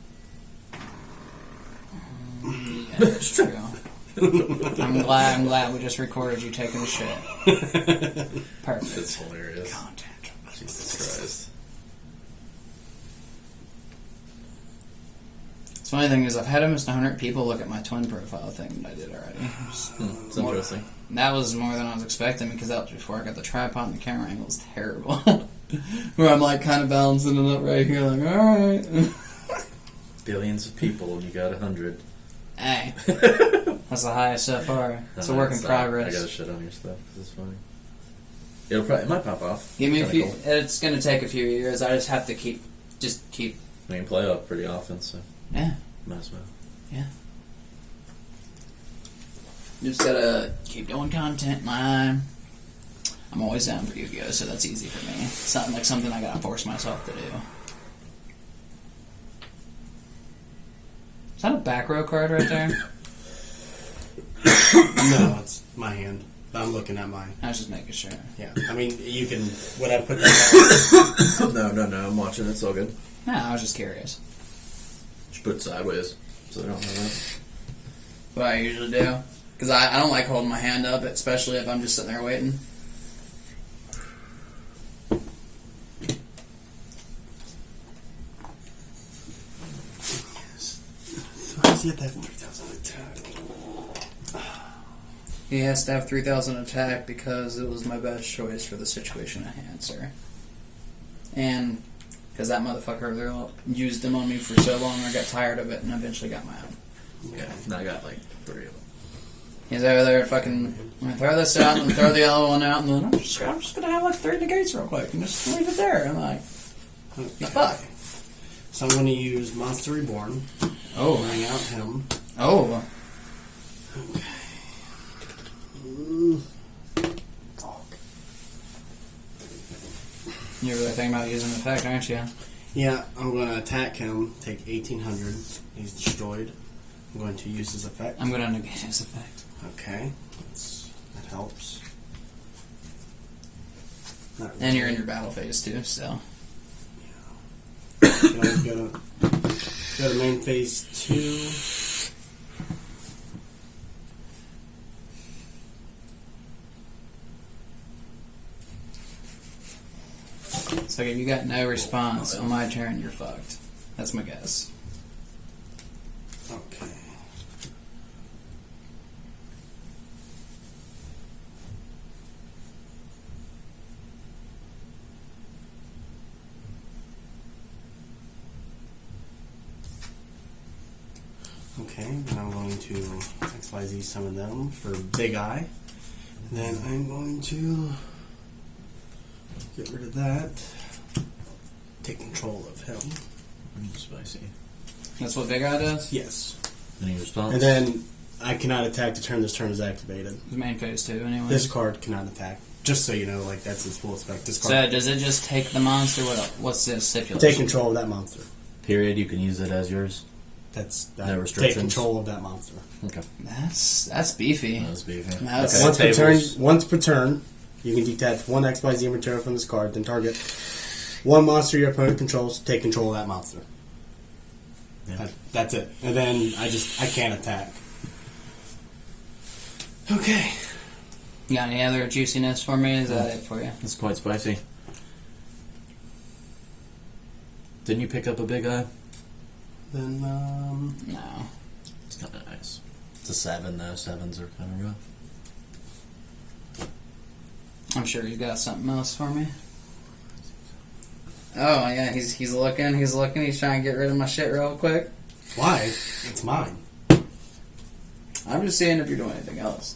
Speaker 2: Yeah, that's true. I'm glad we just recorded you taking a shit. Perfect.
Speaker 3: It's hilarious.
Speaker 2: Content.
Speaker 3: Jesus Christ.
Speaker 2: The funny thing is, I've had almost 100 people look at my twin profile thing that I did already.
Speaker 3: It's interesting.
Speaker 2: That was more than I was expecting because that was before I got the tripod and the camera angle was terrible. Where I'm like kind of balancing it up right here, like, alright.
Speaker 3: Billions of people and you got 100.
Speaker 2: Hey. That's the highest so far. It's a work in progress.
Speaker 3: I gotta shit on your stuff because it's funny. It might pop off.
Speaker 2: Give me a few.
Speaker 3: Kinda cool.
Speaker 2: It's going to take a few years. I just have to keep.
Speaker 3: I mean, play up pretty often, so
Speaker 2: Yeah.
Speaker 3: might as well.
Speaker 2: Yeah. Just gotta keep doing content, man. I'm always down for Yu-Gi-Oh, so that's easy for me. It's not like something I gotta force myself to do. Is that a back row card right there?
Speaker 1: No, it's my hand. I'm looking at mine.
Speaker 2: I was just making sure.
Speaker 1: Yeah, I mean, you can. Would I put that
Speaker 3: No, I'm watching it. It's all good.
Speaker 2: No, I was just curious.
Speaker 3: Just put it sideways so they don't know that.
Speaker 2: What I usually do. Because I don't like holding my hand up, especially if I'm just sitting there waiting.
Speaker 1: Why does he have to have 3,000 attack?
Speaker 2: He has to have 3,000 attack because it was my best choice for the situation at hand, sir. And because that motherfucker used them on me for so long, I got tired of it and eventually got my own.
Speaker 3: Yeah, and I got like 3 of them.
Speaker 2: He's over there fucking, I'm gonna throw this out and throw the other one out, and then I'm just gonna have like 3 negates real quick and just leave it there. I'm like, the fuck?
Speaker 1: So I'm going to use Monster Reborn.
Speaker 2: Oh.
Speaker 1: Bring out him.
Speaker 2: Oh.
Speaker 1: Okay. Fuck.
Speaker 2: You're really thinking about using the effect, aren't you?
Speaker 1: Yeah, I'm going to attack him, take 1,800. He's destroyed. I'm going to use his effect.
Speaker 2: I'm gonna negate his effect.
Speaker 1: Okay. That helps. Not
Speaker 2: And you're in
Speaker 1: really.
Speaker 2: your battle phase too, so.
Speaker 1: Go to main phase 2.
Speaker 2: So if you got no response on my turn, you're fucked. That's my guess.
Speaker 1: Okay. Okay, then I'm going to XYZ summon them for Big Eye. Then I'm going to get rid of that. Take control of him.
Speaker 3: Spicy.
Speaker 2: That's what Big Eye does?
Speaker 1: Yes.
Speaker 3: Any response?
Speaker 1: And then I cannot attack the turn this turn is activated.
Speaker 2: It's main phase too, anyway.
Speaker 1: This card cannot attack. Just so you know, like that's its full effect. This
Speaker 2: So
Speaker 1: card
Speaker 2: does it just take the monster? What's the stipulation?
Speaker 1: take control of that monster.
Speaker 3: Period. You can use it as yours.
Speaker 1: That's
Speaker 3: No
Speaker 1: take
Speaker 3: restrictions?
Speaker 1: control of that monster.
Speaker 3: Okay.
Speaker 2: That's beefy.
Speaker 3: That was beefy.
Speaker 2: That's-
Speaker 3: Okay.
Speaker 1: Once per turn, you can detach 1 XYZ material from this card, then target 1 monster your opponent controls. Take control of that monster.
Speaker 3: Yeah.
Speaker 1: That's it. And then I can't attack. Okay.
Speaker 2: You got any other juiciness for me? Is that it for you?
Speaker 3: It's quite spicy. Didn't you pick up a Big Eye?
Speaker 1: Then
Speaker 2: No.
Speaker 3: It's kind of nice. It's a 7 though. 7s are kind of rough.
Speaker 2: I'm sure you got something else for me. Oh yeah, he's looking. He's trying to get rid of my shit real quick.
Speaker 1: why? It's mine.
Speaker 2: I'm just seeing if you're doing anything else.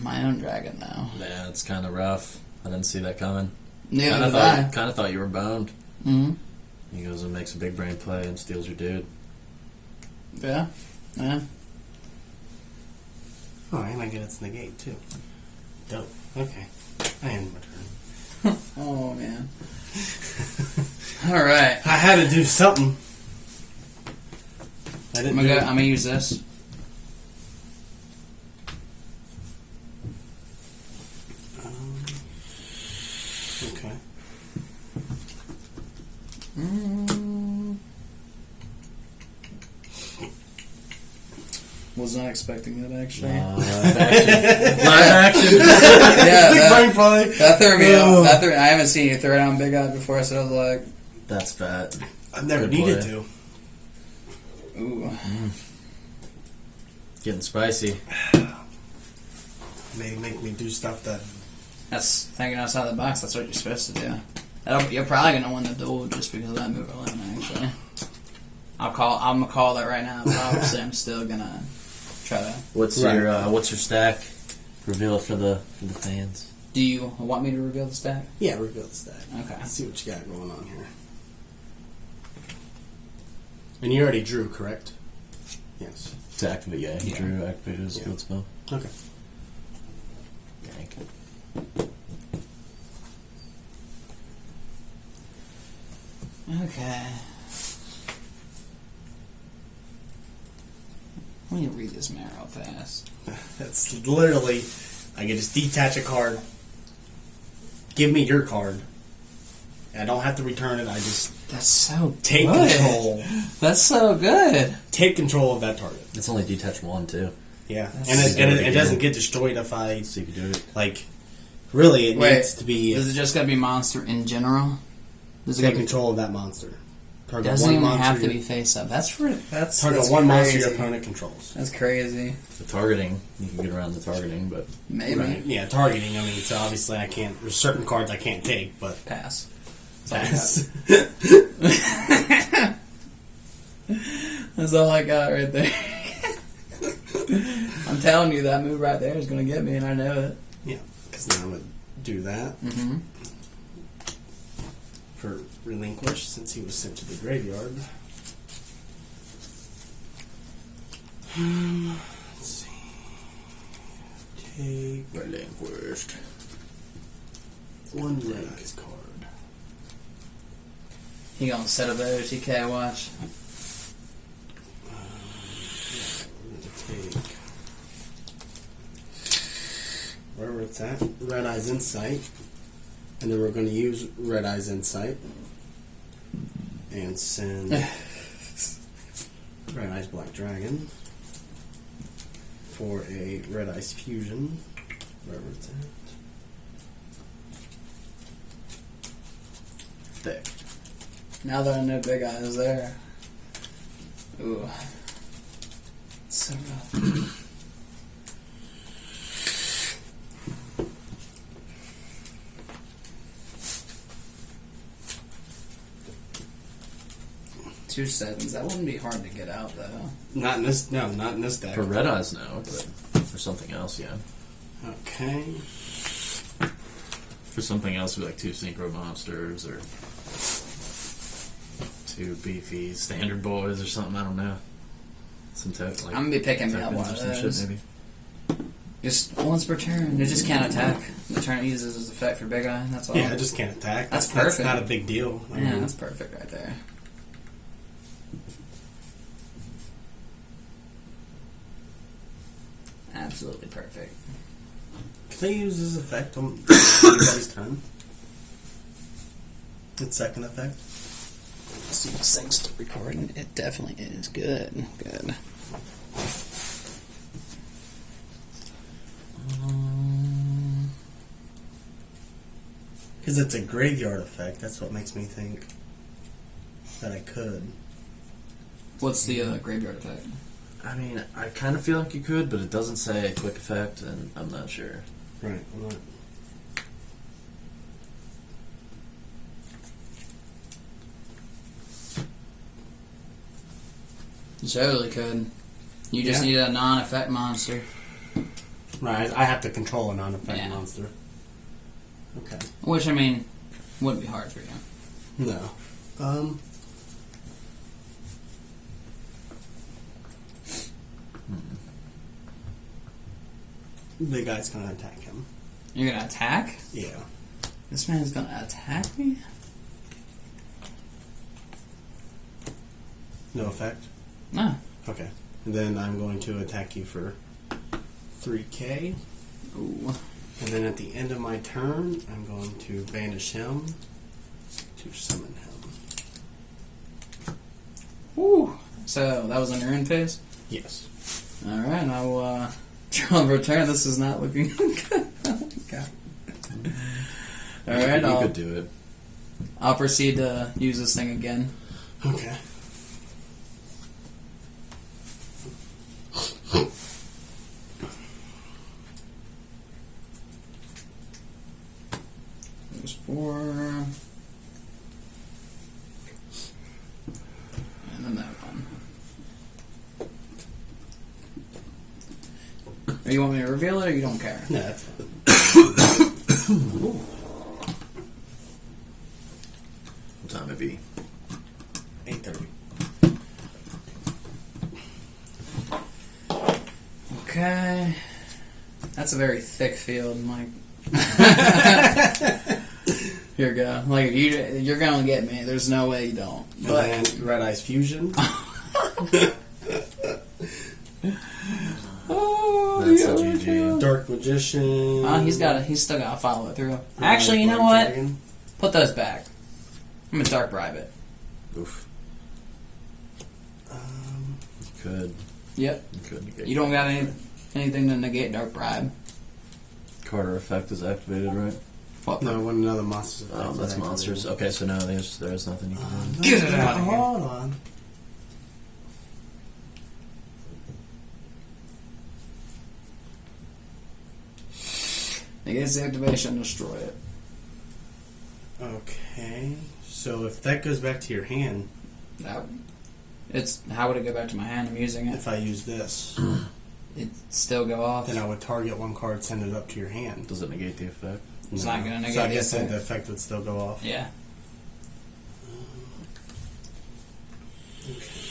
Speaker 2: My own dragon now.
Speaker 3: Yeah, it's kind of rough. I didn't see that coming.
Speaker 2: Neither did
Speaker 3: Kind of thought you were boned.
Speaker 2: Mm-hmm.
Speaker 3: He goes and makes a big brain play and steals your dude.
Speaker 2: Yeah. Yeah.
Speaker 1: Oh, and I get its negate too. Dope. Okay. I end my turn.
Speaker 2: Oh man. All right.
Speaker 1: I had to do something. I
Speaker 2: I'm
Speaker 1: didn't do it.
Speaker 2: gonna use this.
Speaker 1: Okay.
Speaker 2: Was not expecting that actually.
Speaker 3: Live action.
Speaker 2: Yeah,
Speaker 1: Big brain play.
Speaker 2: that threw me
Speaker 1: Oh.
Speaker 2: off. I haven't seen you throw it on Big Eye before, so I was like,
Speaker 3: That's fat.
Speaker 1: I've never
Speaker 3: Good
Speaker 1: needed
Speaker 3: play.
Speaker 1: to.
Speaker 2: ooh.
Speaker 3: Getting spicy.
Speaker 1: Maybe make me do stuff that.
Speaker 2: That's thinking outside the box. That's what you're supposed to do. You're probably gonna win the duel just because of that move alone. Actually, I'm gonna call that right now. But obviously, I'm still gonna try to.
Speaker 3: What's
Speaker 1: Right.
Speaker 3: your stack? Reveal it for the fans.
Speaker 2: Do you want me to reveal the stack?
Speaker 1: Yeah, reveal the stack.
Speaker 2: Okay.
Speaker 1: Let's see what you got going on here. And you already drew, correct? Yes.
Speaker 3: To activate, yeah. He
Speaker 2: Yeah.
Speaker 3: drew, activated his
Speaker 1: Yeah.
Speaker 3: field spell.
Speaker 1: Okay.
Speaker 3: Dang.
Speaker 2: Okay. Let me read this man real fast.
Speaker 1: That's literally, I can just detach a card. Give me your card. I don't have to return it. I just
Speaker 2: That's so
Speaker 1: take
Speaker 2: good.
Speaker 1: control.
Speaker 2: That's so good.
Speaker 1: Take control of that target.
Speaker 3: It's only detach 1 too.
Speaker 1: Yeah,
Speaker 2: That's
Speaker 1: and
Speaker 3: so
Speaker 1: it
Speaker 3: good.
Speaker 1: doesn't get destroyed if I
Speaker 3: So you can do it.
Speaker 1: like. Really, it
Speaker 2: Wait,
Speaker 1: needs to be
Speaker 2: Is it just gotta be monster in general? Does it
Speaker 1: take
Speaker 2: gotta be,
Speaker 1: control of that monster. Target
Speaker 2: Doesn't
Speaker 1: one
Speaker 2: even
Speaker 1: monster
Speaker 2: have to
Speaker 1: your-
Speaker 2: be face up. That's
Speaker 1: Target one monster
Speaker 2: crazy.
Speaker 1: your opponent controls.
Speaker 2: That's crazy.
Speaker 3: The targeting, you can get around the targeting, but
Speaker 2: Maybe.
Speaker 1: Right. Yeah, targeting. I mean, so obviously I can't. There's certain cards I can't take, but
Speaker 2: Pass.
Speaker 1: pass.
Speaker 2: That's all I got right there. I'm telling you, that move right there is going to get me, and I know it.
Speaker 1: Yeah, because now I'm gonna do that
Speaker 2: Mm-hmm.
Speaker 1: for relinquish since he was sent to the graveyard. Let's see. Take
Speaker 3: relinquished.
Speaker 1: one red eyes card.
Speaker 2: He going to set up the OTK watch.
Speaker 1: We're gonna take wherever it's at, Red Eyes Insight, and then we're going to use Red Eyes Insight and send Red Eyes Black Dragon for a Red Eyes Fusion, wherever it's at. There.
Speaker 2: Now that I know Big Eye is there. Ooh. So rough. Two sevens. That wouldn't be hard to get out, though.
Speaker 1: Not in this. No, not in this deck.
Speaker 3: For red eyes, no, but for something else, yeah.
Speaker 1: Okay.
Speaker 3: For something else, would be like 2 synchro monsters or 2 beefy standard boys or something. I don't know. Some like
Speaker 2: I'm gonna be picking me up
Speaker 3: tokens
Speaker 2: one
Speaker 3: or
Speaker 2: of
Speaker 3: some
Speaker 2: those.
Speaker 3: shit, maybe.
Speaker 2: Just once per turn. It just can't attack. The turn it uses as effect for Big Eye. That's all.
Speaker 1: Yeah, I just can't attack.
Speaker 2: That's
Speaker 1: That's
Speaker 2: perfect.
Speaker 1: not a big deal. I
Speaker 2: Yeah,
Speaker 1: mean,
Speaker 2: that's perfect right there. Absolutely perfect.
Speaker 1: can they use this effect on anybody's turn? Its second effect.
Speaker 2: Let's see this thing's still recording. It definitely is. Good. Good.
Speaker 1: Because it's a graveyard effect. That's what makes me think that I could.
Speaker 2: What's the graveyard effect?
Speaker 3: I mean, I kind of feel like you could, but it doesn't say a quick effect, and I'm not sure.
Speaker 1: Right. I'm not.
Speaker 2: You totally could. You just
Speaker 1: Yeah.
Speaker 2: need a non-effect monster.
Speaker 1: Right. I have to control a non-effect
Speaker 2: Yeah.
Speaker 1: monster. Okay.
Speaker 2: Which, I mean, wouldn't be hard for you.
Speaker 1: No. The guy's gonna attack him.
Speaker 2: You're gonna attack?
Speaker 1: Yeah.
Speaker 2: This man's gonna attack me?
Speaker 1: No effect.
Speaker 2: No.
Speaker 1: Okay. And then I'm going to attack you for 3k.
Speaker 2: Ooh.
Speaker 1: And then at the end of my turn, I'm going to banish him to summon him.
Speaker 2: Ooh. So, that was on your end phase?
Speaker 1: Yes.
Speaker 2: Alright, I'll draw and return. This is not looking good. Oh my god. Alright,
Speaker 3: You could do it.
Speaker 2: I'll proceed to use this thing again.
Speaker 1: Okay.
Speaker 2: There's 4. And then that one. Or you want me to reveal it or you don't care?
Speaker 1: No, that's fine.
Speaker 3: What time it be?
Speaker 1: 8:30.
Speaker 2: Okay. That's a very thick field, Mike. Here we go. Like, you're gonna get me. There's no way you don't.
Speaker 1: And
Speaker 2: But
Speaker 1: then Red Eyes Fusion.
Speaker 3: That's a GG.
Speaker 1: Dark Magician.
Speaker 2: he's still gotta follow it through.
Speaker 1: Red
Speaker 2: Actually,
Speaker 1: Eyes
Speaker 2: you know
Speaker 1: Black
Speaker 2: what?
Speaker 1: Dragon.
Speaker 2: Put those back. I'm gonna dark bribe it.
Speaker 3: Oof.
Speaker 1: Um,
Speaker 3: You could.
Speaker 2: Yep.
Speaker 3: You could.
Speaker 2: You don't got anything to negate dark bribe.
Speaker 3: Carter effect is activated, right?
Speaker 2: What?
Speaker 1: No, when another monster's
Speaker 3: Oh,
Speaker 1: affected,
Speaker 3: that's
Speaker 1: activated.
Speaker 3: monsters. Okay, so no, there's nothing you can do.
Speaker 2: Get it out of here.
Speaker 1: Hold on.
Speaker 2: Negates the activation, destroy it.
Speaker 1: Okay. So if that goes back to your hand,
Speaker 2: How would it go back to my hand? I'm using it.
Speaker 1: if I use this,
Speaker 2: It'd still go off.
Speaker 1: then I would target one card, send it up to your hand.
Speaker 3: Does it negate the effect?
Speaker 2: It's not gonna negate
Speaker 1: So I
Speaker 2: the
Speaker 1: guess then
Speaker 2: effect.
Speaker 1: the effect would still go off.
Speaker 2: Yeah.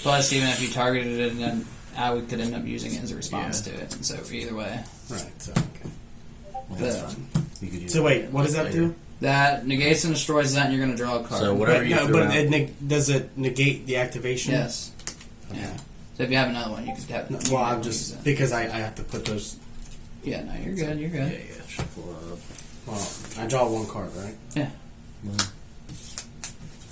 Speaker 2: Plus, even if you targeted it, then I could end up using it as a response to it. So either way,
Speaker 1: Right. So okay. That's
Speaker 2: The-
Speaker 1: fine.
Speaker 3: You could use
Speaker 1: So wait, what does that do?
Speaker 2: that negates and destroys that, and you're going to draw a card.
Speaker 3: So whatever
Speaker 1: But,
Speaker 3: you
Speaker 1: no,
Speaker 3: threw
Speaker 1: but
Speaker 3: out.
Speaker 1: does it negate the activation?
Speaker 2: Yes.
Speaker 1: Okay.
Speaker 2: Yeah. So if you have another one, you could have.
Speaker 1: No,
Speaker 2: you
Speaker 1: well,
Speaker 2: can
Speaker 1: I'm
Speaker 2: use
Speaker 1: just
Speaker 2: it.
Speaker 1: because I have to put those.
Speaker 2: Yeah. No, you're good. You're
Speaker 3: Yeah,
Speaker 2: good.
Speaker 3: yeah. Shuffle up.
Speaker 1: Well, I draw one card, right?
Speaker 2: Yeah.
Speaker 3: Well,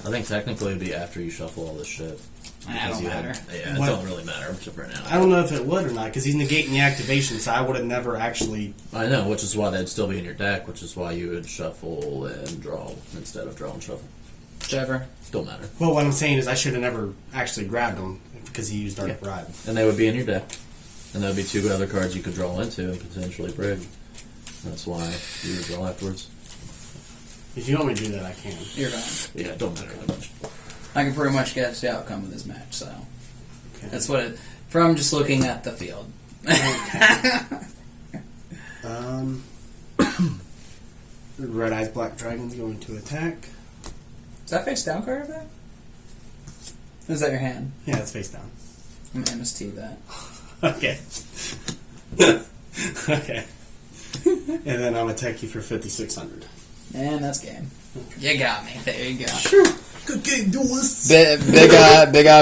Speaker 3: I think technically it'd be after you shuffle all this shit.
Speaker 2: That
Speaker 3: Because
Speaker 2: don't
Speaker 3: you had-
Speaker 2: matter.
Speaker 3: Yeah, it
Speaker 1: What?
Speaker 3: don't really matter right now.
Speaker 1: I don't know if it would or not because he's negating the activation, so I would have never actually.
Speaker 3: I know, which is why they'd still be in your deck, which is why you would shuffle and draw instead of draw and shuffle.
Speaker 2: Whichever.
Speaker 3: Don't matter.
Speaker 1: Well, what I'm saying is I should have never actually grabbed him because he used Dark
Speaker 3: Yeah.
Speaker 1: Bribe.
Speaker 3: And they would be in your deck. And there would be two other cards you could draw into and potentially brig. That's why you would draw afterwards.
Speaker 1: If you want me to do that, I can.
Speaker 2: You're fine.
Speaker 3: Yeah, it don't matter that much.
Speaker 2: I can pretty much guess the outcome of this match. So
Speaker 1: Okay.
Speaker 2: that's what it. From just looking at the field.
Speaker 1: Red Eyes Black Dragon's going to attack.
Speaker 2: Is that face down card of that? Is that your hand?
Speaker 1: Yeah, it's face down.
Speaker 2: I'm gonna MST that.
Speaker 1: Okay. Okay. And then I'm attack you for 5,600.
Speaker 2: And that's game. You got me. There you go.
Speaker 1: Sure. Good game, duelist.
Speaker 2: Big eye